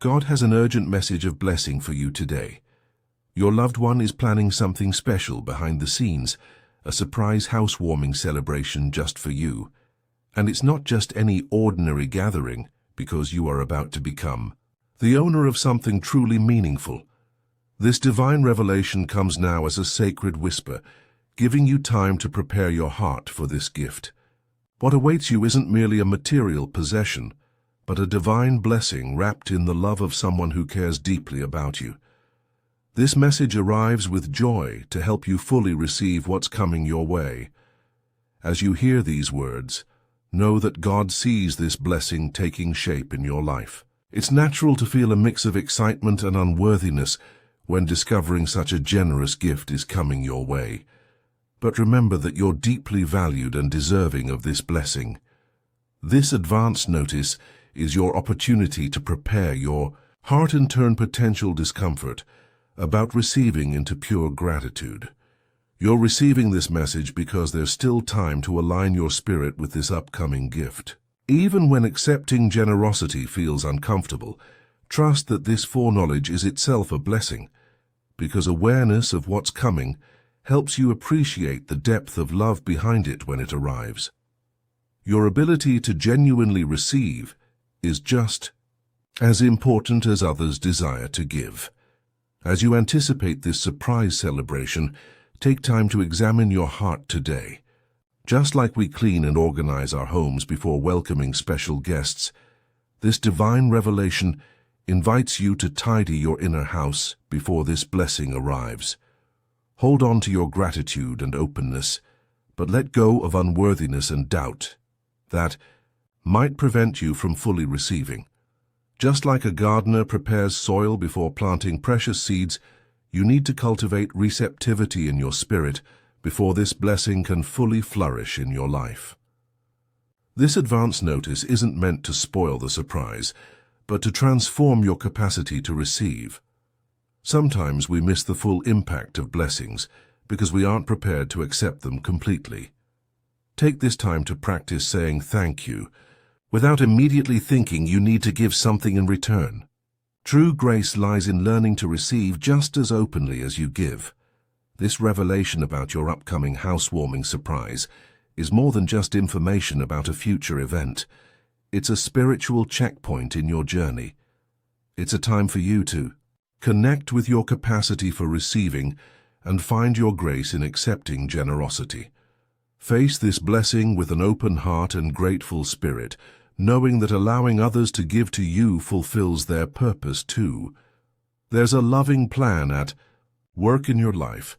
God has an urgent message of blessing for you today. Your loved one is planning something special behind the scenes, a surprise housewarming celebration just for you. And it's not just any ordinary gathering, because you are about to become the owner of something truly meaningful. This divine revelation comes now as a sacred whisper, giving you time to prepare your heart for this gift. What awaits you isn't merely a material possession, but a divine blessing wrapped in the love of someone who cares deeply about you. This message arrives with joy to help you fully receive what's coming your way. As you hear these words, know that God sees this blessing taking shape in your life. It's natural to feel a mix of excitement and unworthiness when discovering such a generous gift is coming your way. But remember that you're deeply valued and deserving of this blessing. This advance notice is your opportunity to prepare your heart and turn potential discomfort about receiving into pure gratitude. You're receiving this message because there's still time to align your spirit with this upcoming gift. Even when accepting generosity feels uncomfortable, trust that this foreknowledge is itself a blessing, because awareness of what's coming helps you appreciate the depth of love behind it when it arrives. Your ability to genuinely receive is just as important as others' desire to give. As you anticipate this surprise celebration, take time to examine your heart today. Just like we clean and organize our homes before welcoming special guests, this divine revelation invites you to tidy your inner house before this blessing arrives. Hold on to your gratitude and openness, but let go of unworthiness and doubt that might prevent you from fully receiving. Just like a gardener prepares soil before planting precious seeds, you need to cultivate receptivity in your spirit before this blessing can fully flourish in your life. This advance notice isn't meant to spoil the surprise, but to transform your capacity to receive. Sometimes we miss the full impact of blessings because we aren't prepared to accept them completely. Take this time to practice saying thank you, without immediately thinking you need to give something in return. True grace lies in learning to receive just as openly as you give. This revelation about your upcoming housewarming surprise is more than just information about a future event. It's a spiritual checkpoint in your journey. It's a time for you to connect with your capacity for receiving and find your grace in accepting generosity. Face this blessing with an open heart and grateful spirit, knowing that allowing others to give to you fulfills their purpose too. There's a loving plan at work in your life,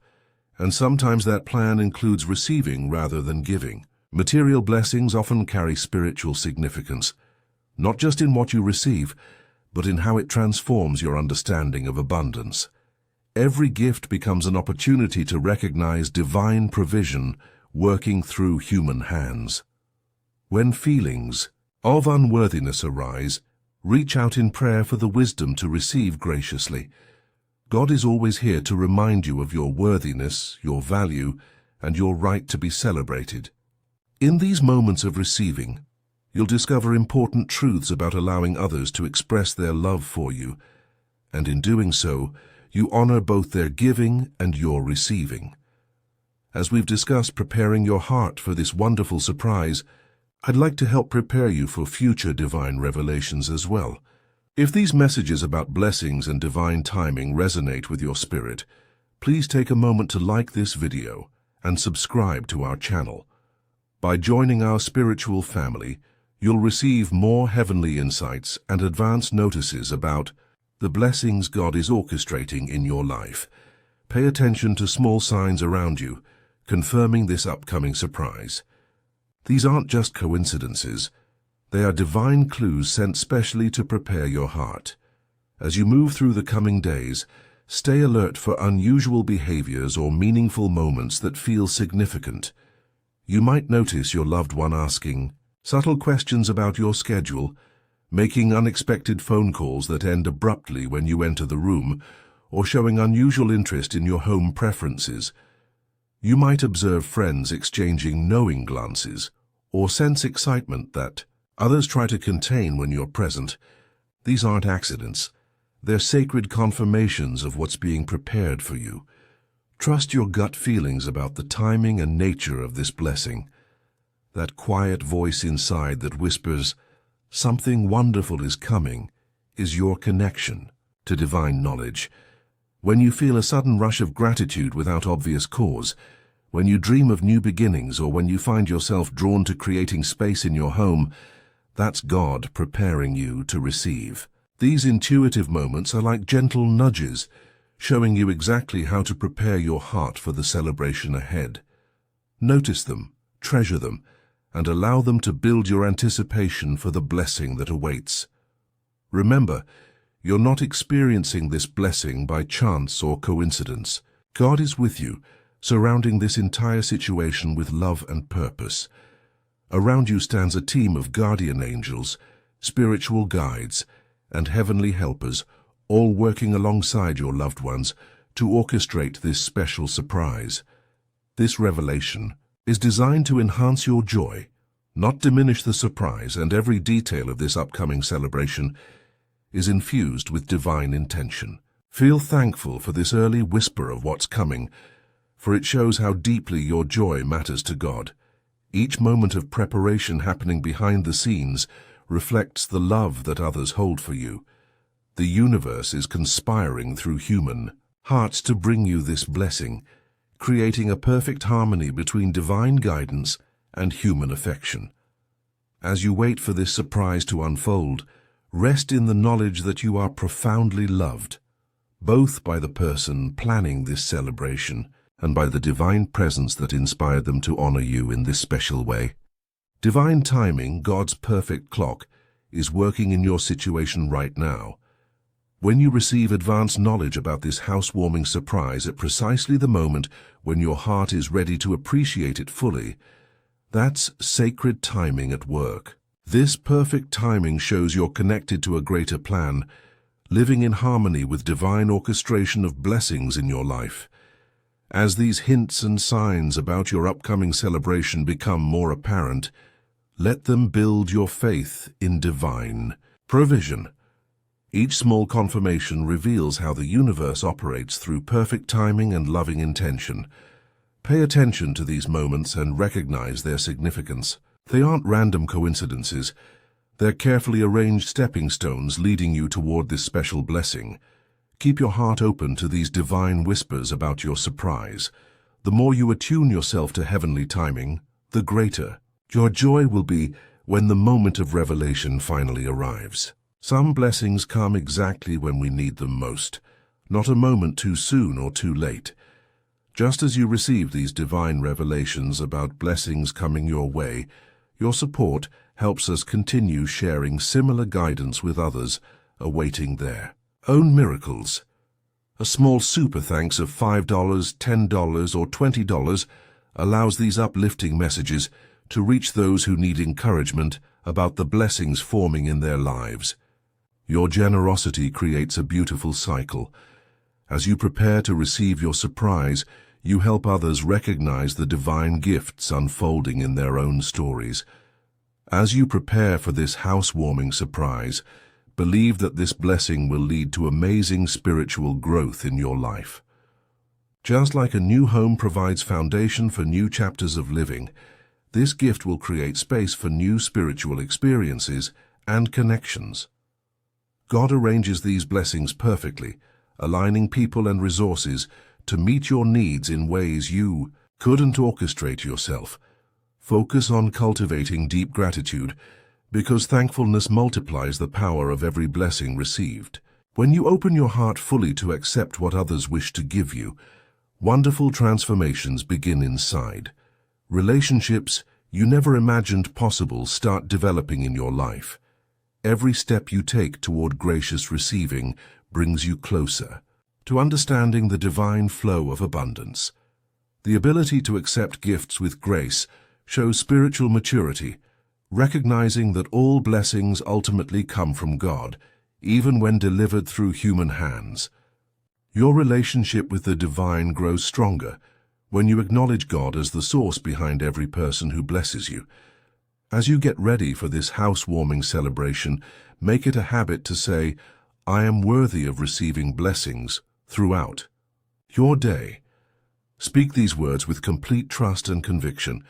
and sometimes that plan includes receiving rather than giving. Material blessings often carry spiritual significance, not just in what you receive, but in how it transforms your understanding of abundance. Every gift becomes an opportunity to recognize divine provision working through human hands. When feelings of unworthiness arise, reach out in prayer for the wisdom to receive graciously. God is always here to remind you of your worthiness, your value, and your right to be celebrated. In these moments of receiving, you'll discover important truths about allowing others to express their love for you, and in doing so, you honor both their giving and your receiving. As we've discussed preparing your heart for this wonderful surprise, I'd like to help prepare you for future divine revelations as well. If these messages about blessings and divine timing resonate with your spirit, please take a moment to like this video and subscribe to our channel. By joining our spiritual family, you'll receive more heavenly insights and advance notices about the blessings God is orchestrating in your life. Pay attention to small signs around you, confirming this upcoming surprise. These aren't just coincidences. They are divine clues sent specially to prepare your heart. As you move through the coming days, stay alert for unusual behaviors or meaningful moments that feel significant. You might notice your loved one asking subtle questions about your schedule, making unexpected phone calls that end abruptly when you enter the room, or showing unusual interest in your home preferences. You might observe friends exchanging knowing glances, or sense excitement that others try to contain when you're present. These aren't accidents. They're sacred confirmations of what's being prepared for you. Trust your gut feelings about the timing and nature of this blessing. That quiet voice inside that whispers, "Something wonderful is coming," is your connection to divine knowledge. When you feel a sudden rush of gratitude without obvious cause, when you dream of new beginnings, or when you find yourself drawn to creating space in your home, that's God preparing you to receive. These intuitive moments are like gentle nudges, showing you exactly how to prepare your heart for the celebration ahead. Notice them, treasure them, and allow them to build your anticipation for the blessing that awaits. Remember, you're not experiencing this blessing by chance or coincidence. God is with you, surrounding this entire situation with love and purpose. Around you stands a team of guardian angels, spiritual guides, and heavenly helpers, all working alongside your loved ones to orchestrate this special surprise. This revelation is designed to enhance your joy, not diminish the surprise, and every detail of this upcoming celebration is infused with divine intention. Feel thankful for this early whisper of what's coming, for it shows how deeply your joy matters to God. Each moment of preparation happening behind the scenes reflects the love that others hold for you. The universe is conspiring through human hearts to bring you this blessing, creating a perfect harmony between divine guidance and human affection. As you wait for this surprise to unfold, rest in the knowledge that you are profoundly loved, both by the person planning this celebration and by the divine presence that inspired them to honor you in this special way. Divine timing, God's perfect clock, is working in your situation right now. When you receive advanced knowledge about this housewarming surprise at precisely the moment when your heart is ready to appreciate it fully, that's sacred timing at work. This perfect timing shows you're connected to a greater plan, living in harmony with divine orchestration of blessings in your life. As these hints and signs about your upcoming celebration become more apparent, let them build your faith in divine provision. Each small confirmation reveals how the universe operates through perfect timing and loving intention. Pay attention to these moments and recognize their significance. They aren't random coincidences. They're carefully arranged stepping stones leading you toward this special blessing. Keep your heart open to these divine whispers about your surprise. The more you attune yourself to heavenly timing, the greater your joy will be when the moment of revelation finally arrives. Some blessings come exactly when we need them most, not a moment too soon or too late. Just as you receive these divine revelations about blessings coming your way, your support helps us continue sharing similar guidance with others awaiting their own miracles. A small super thanks of $5, $10, or $20 allows these uplifting messages to reach those who need encouragement about the blessings forming in their lives. Your generosity creates a beautiful cycle. As you prepare to receive your surprise, you help others recognize the divine gifts unfolding in their own stories. As you prepare for this housewarming surprise, believe that this blessing will lead to amazing spiritual growth in your life. Just like a new home provides foundation for new chapters of living, this gift will create space for new spiritual experiences and connections. God arranges these blessings perfectly, aligning people and resources to meet your needs in ways you couldn't orchestrate yourself. Focus on cultivating deep gratitude, because thankfulness multiplies the power of every blessing received. When you open your heart fully to accept what others wish to give you, wonderful transformations begin inside. Relationships you never imagined possible start developing in your life. Every step you take toward gracious receiving brings you closer to understanding the divine flow of abundance. The ability to accept gifts with grace shows spiritual maturity, recognizing that all blessings ultimately come from God, even when delivered through human hands. Your relationship with the divine grows stronger when you acknowledge God as the source behind every person who blesses you. As you get ready for this housewarming celebration, make it a habit to say, "I am worthy of receiving blessings," throughout your day. Speak these words with complete trust and conviction.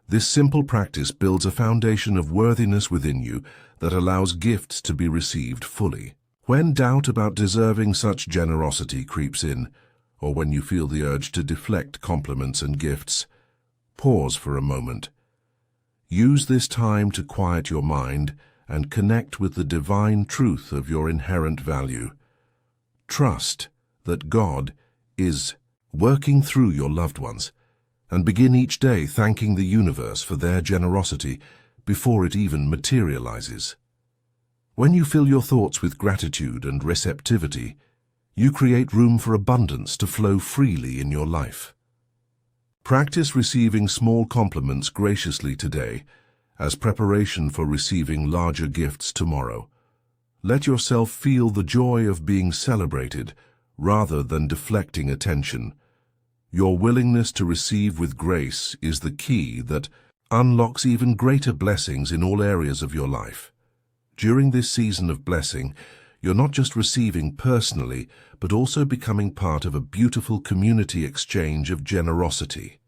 This simple practice builds a foundation of worthiness within you that allows gifts to be received fully. When doubt about deserving such generosity creeps in, or when you feel the urge to deflect compliments and gifts, pause for a moment. Use this time to quiet your mind and connect with the divine truth of your inherent value. Trust that God is working through your loved ones, and begin each day thanking the universe for their generosity before it even materializes. When you fill your thoughts with gratitude and receptivity, you create room for abundance to flow freely in your life. Practice receiving small compliments graciously today as preparation for receiving larger gifts tomorrow. Let yourself feel the joy of being celebrated rather than deflecting attention. Your willingness to receive with grace is the key that unlocks even greater blessings in all areas of your life. During this season of blessing, you're not just receiving personally, but also becoming part of a beautiful community exchange of generosity.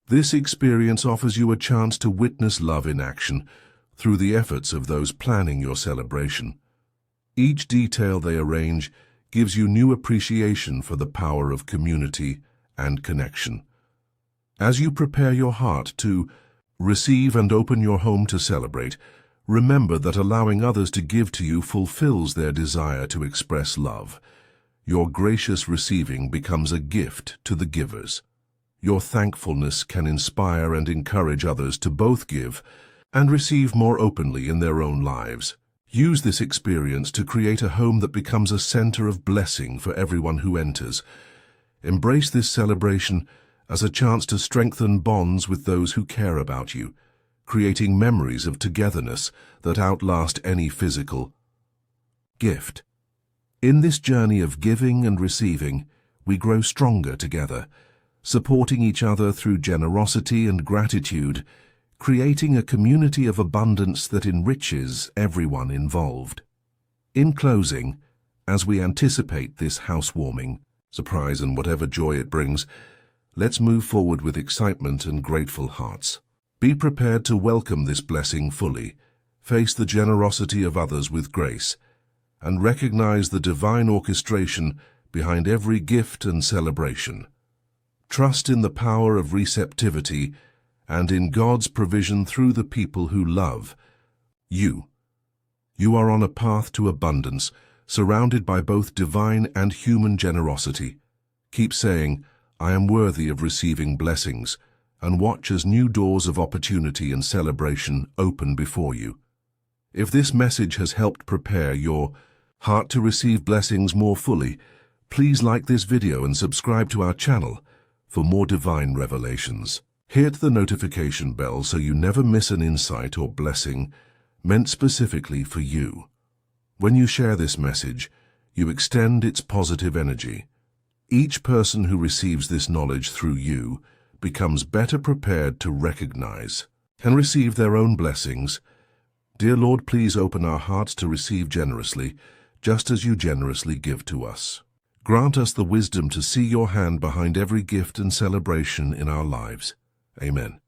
This experience offers you a chance to witness love in action through the efforts of those planning your celebration. Each detail they arrange gives you new appreciation for the power of community and connection. As you prepare your heart to receive and open your home to celebrate, remember that allowing others to give to you fulfills their desire to express love. Your gracious receiving becomes a gift to the givers. Your thankfulness can inspire and encourage others to both give and receive more openly in their own lives. Use this experience to create a home that becomes a center of blessing for everyone who enters. Embrace this celebration as a chance to strengthen bonds with those who care about you, creating memories of togetherness that outlast any physical gift. In this journey of giving and receiving, we grow stronger together, supporting each other through generosity and gratitude, creating a community of abundance that enriches everyone involved. In closing, as we anticipate this housewarming, surprise and whatever joy it brings, let's move forward with excitement and grateful hearts. Be prepared to welcome this blessing fully, face the generosity of others with grace, and recognize the divine orchestration behind every gift and celebration. Trust in the power of receptivity and in God's provision through the people who love you. You are on a path to abundance, surrounded by both divine and human generosity. Keep saying, "I am worthy of receiving blessings," and watch as new doors of opportunity and celebration open before you. If this message has helped prepare your heart to receive blessings more fully, please like this video and subscribe to our channel for more divine revelations. Hit the notification bell so you never miss an insight or blessing meant specifically for you. When you share this message, you extend its positive energy. Each person who receives this knowledge through you becomes better prepared to recognize and receive their own blessings. Dear Lord, please open our hearts to receive generously, just as you generously give to us. Grant us the wisdom to see your hand behind every gift and celebration in our lives. Amen.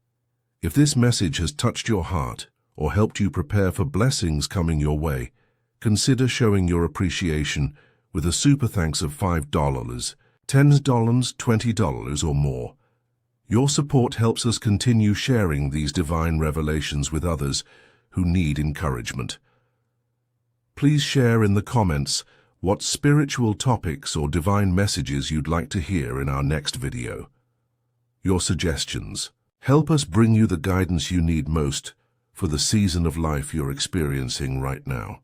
If this message has touched your heart or helped you prepare for blessings coming your way, consider showing your appreciation with a super thanks of $5, $10, $20, or more. Your support helps us continue sharing these divine revelations with others who need encouragement. Please share in the comments what spiritual topics or divine messages you'd like to hear in our next video. Your suggestions help us bring you the guidance you need most for the season of life you're experiencing right now.